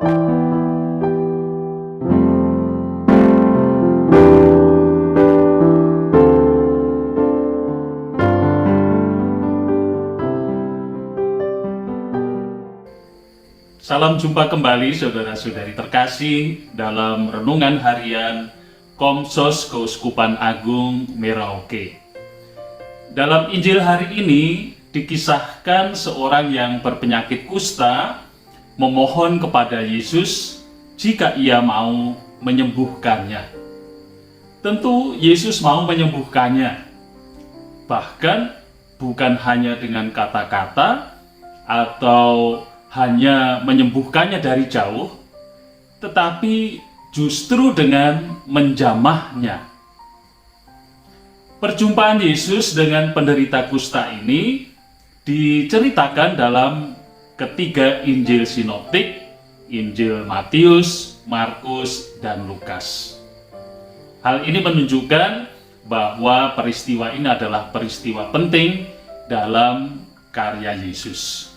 Salam jumpa kembali saudara-saudari terkasih dalam Renungan Harian Komsos Keuskupan Agung Merauke. Dalam Injil hari ini dikisahkan seorang yang berpenyakit kusta memohon kepada Yesus jika ia mau menyembuhkannya. Tentu Yesus mau menyembuhkannya, bahkan bukan hanya dengan kata-kata atau hanya menyembuhkannya dari jauh, tetapi justru dengan menjamahnya. Perjumpaan Yesus dengan penderita kusta ini diceritakan dalam ketiga Injil sinoptik, Injil Matius, Markus, dan Lukas. Hal ini menunjukkan bahwa peristiwa ini adalah peristiwa penting dalam karya Yesus.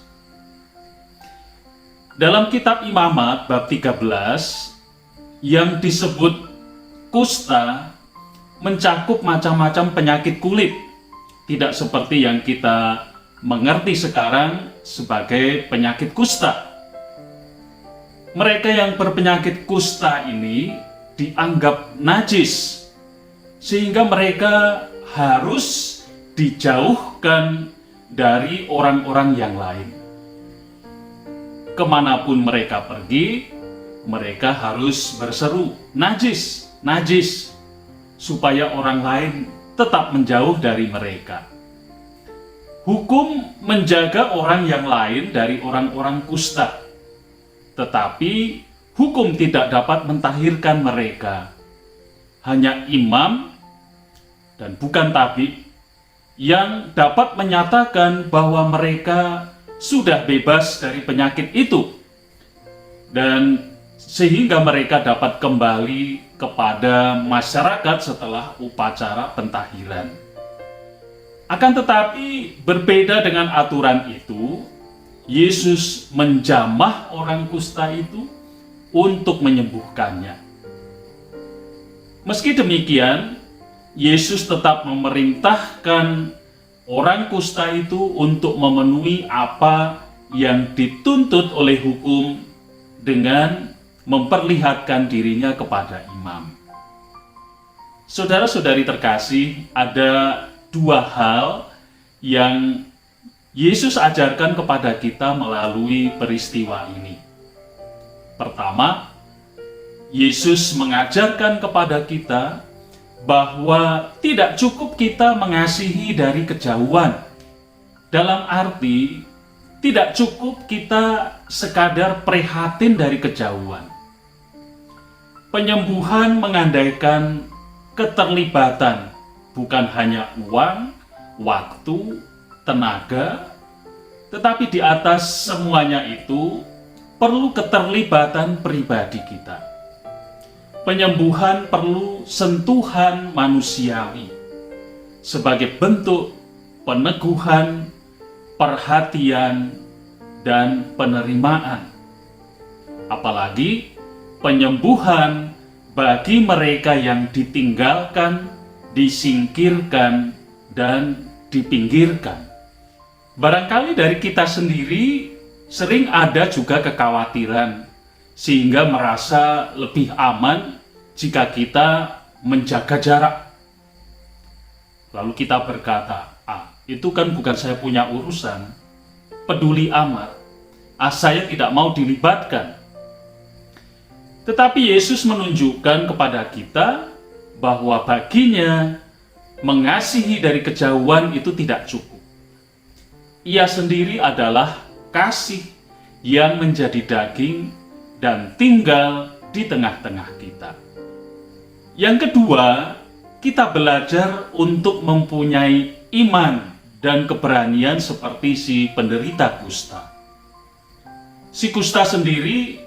Dalam kitab Imamat bab 13 yang disebut kusta mencakup macam-macam penyakit kulit, tidak seperti yang kita mengerti sekarang sebagai penyakit kusta. Mereka yang berpenyakit kusta ini dianggap najis, sehingga mereka harus dijauhkan dari orang-orang yang lain. Kemanapun mereka pergi, mereka harus berseru, najis, najis, supaya orang lain tetap menjauh dari mereka. Hukum menjaga orang yang lain dari orang-orang kusta, tetapi hukum tidak dapat mentahirkan mereka. Hanya imam dan bukan tabib yang dapat menyatakan bahwa mereka sudah bebas dari penyakit itu, dan sehingga mereka dapat kembali kepada masyarakat setelah upacara pentahiran. Akan tetapi berbeda dengan aturan itu, Yesus menjamah orang kusta itu untuk menyembuhkannya. Meski demikian, Yesus tetap memerintahkan orang kusta itu untuk memenuhi apa yang dituntut oleh hukum dengan memperlihatkan dirinya kepada imam. Saudara-saudari terkasih, ada dua hal yang Yesus ajarkan kepada kita melalui peristiwa ini. Pertama, Yesus mengajarkan kepada kita bahwa tidak cukup kita mengasihi dari kejauhan. Dalam arti, tidak cukup kita sekadar prihatin dari kejauhan. Penyembuhan mengandaikan keterlibatan, bukan hanya uang, waktu, tenaga, tetapi di atas semuanya itu perlu keterlibatan pribadi kita. Penyembuhan perlu sentuhan manusiawi sebagai bentuk peneguhan, perhatian, dan penerimaan. Apalagi penyembuhan bagi mereka yang ditinggalkan, disingkirkan, dan dipinggirkan. Barangkali dari kita sendiri sering ada juga kekhawatiran, sehingga merasa lebih aman jika kita menjaga jarak. Lalu kita berkata, itu kan bukan saya punya urusan, peduli amat, saya tidak mau dilibatkan. Tetapi Yesus menunjukkan kepada kita bahwa baginya mengasihi dari kejauhan itu tidak cukup. Ia sendiri adalah kasih yang menjadi daging dan tinggal di tengah-tengah kita. Yang kedua, kita belajar untuk mempunyai iman dan keberanian seperti si penderita kusta. Si kusta sendiri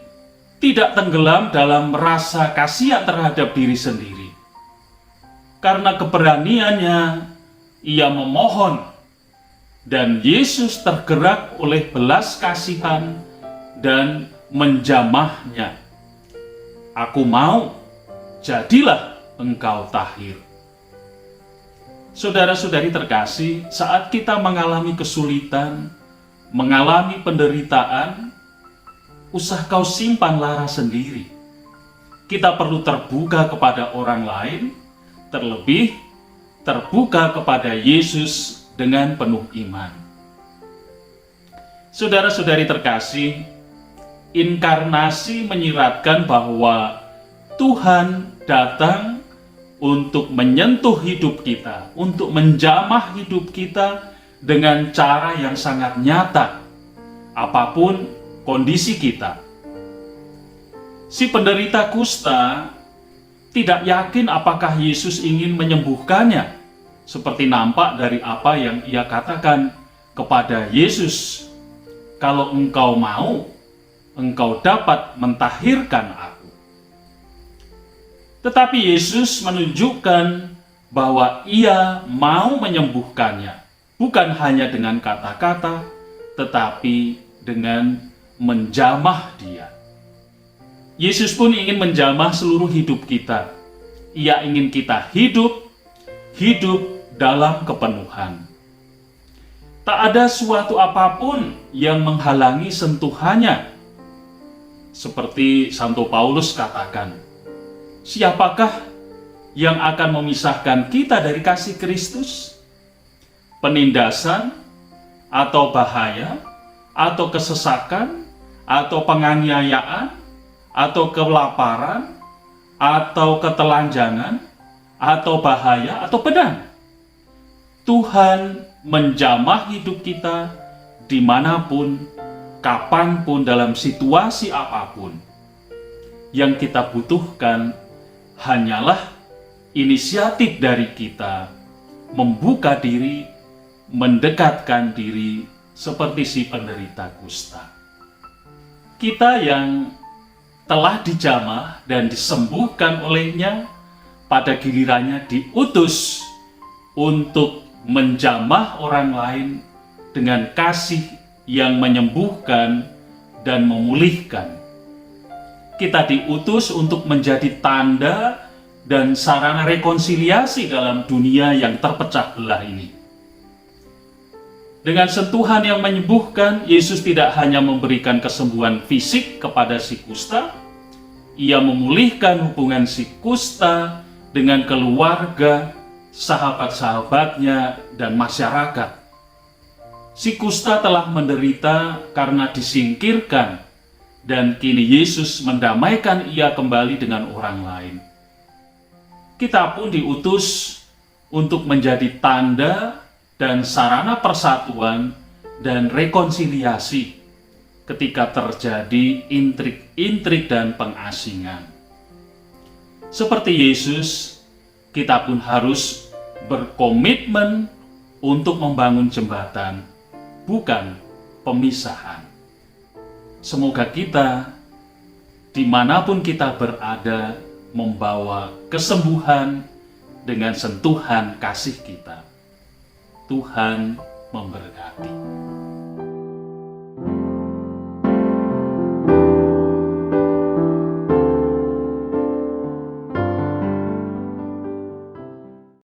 tidak tenggelam dalam rasa kasihan terhadap diri sendiri. Karena keberaniannya, ia memohon, dan Yesus tergerak oleh belas kasihan dan menjamahnya. Aku mau, jadilah engkau tahir. Saudara-saudari terkasih, saat kita mengalami kesulitan, mengalami penderitaan, usah kau simpan lara sendiri. Kita perlu terbuka kepada orang lain, terlebih terbuka kepada Yesus dengan penuh iman. Saudara-saudari terkasih, inkarnasi menyiratkan bahwa Tuhan datang untuk menyentuh hidup kita, untuk menjamah hidup kita dengan cara yang sangat nyata, apapun kondisi kita. Si penderita kusta tidak yakin apakah Yesus ingin menyembuhkannya, seperti nampak dari apa yang ia katakan kepada Yesus, "Kalau engkau mau, engkau dapat mentahirkan aku." Tetapi Yesus menunjukkan bahwa ia mau menyembuhkannya, bukan hanya dengan kata-kata, tetapi dengan menjamah dia. Yesus pun ingin menjamah seluruh hidup kita. Ia ingin kita hidup dalam kepenuhan. Tak ada suatu apapun yang menghalangi sentuhannya. Seperti Santo Paulus katakan, siapakah yang akan memisahkan kita dari kasih Kristus? Penindasan, atau bahaya, atau kesesakan, atau penganiayaan, atau kelaparan, atau ketelanjangan, atau bahaya, atau pedang. Tuhan menjamah hidup kita dimanapun, kapanpun, dalam situasi apapun. Yang kita butuhkan hanyalah inisiatif dari kita, membuka diri, mendekatkan diri seperti si penderita kusta. Kita yang telah dijamah dan disembuhkan olehnya, pada gilirannya diutus untuk menjamah orang lain dengan kasih yang menyembuhkan dan memulihkan. Kita diutus untuk menjadi tanda dan sarana rekonsiliasi dalam dunia yang terpecah belah ini. Dengan sentuhan yang menyembuhkan, Yesus tidak hanya memberikan kesembuhan fisik kepada si kusta, ia memulihkan hubungan si kusta dengan keluarga, sahabat-sahabatnya, dan masyarakat. Si kusta telah menderita karena disingkirkan, dan kini Yesus mendamaikan ia kembali dengan orang lain. Kita pun diutus untuk menjadi tanda dan sarana persatuan dan rekonsiliasi ketika terjadi intrik-intrik dan pengasingan. Seperti Yesus, kita pun harus berkomitmen untuk membangun jembatan, bukan pemisahan. Semoga kita, dimanapun kita berada, membawa kesembuhan dengan sentuhan kasih kita. Tuhan memberkati.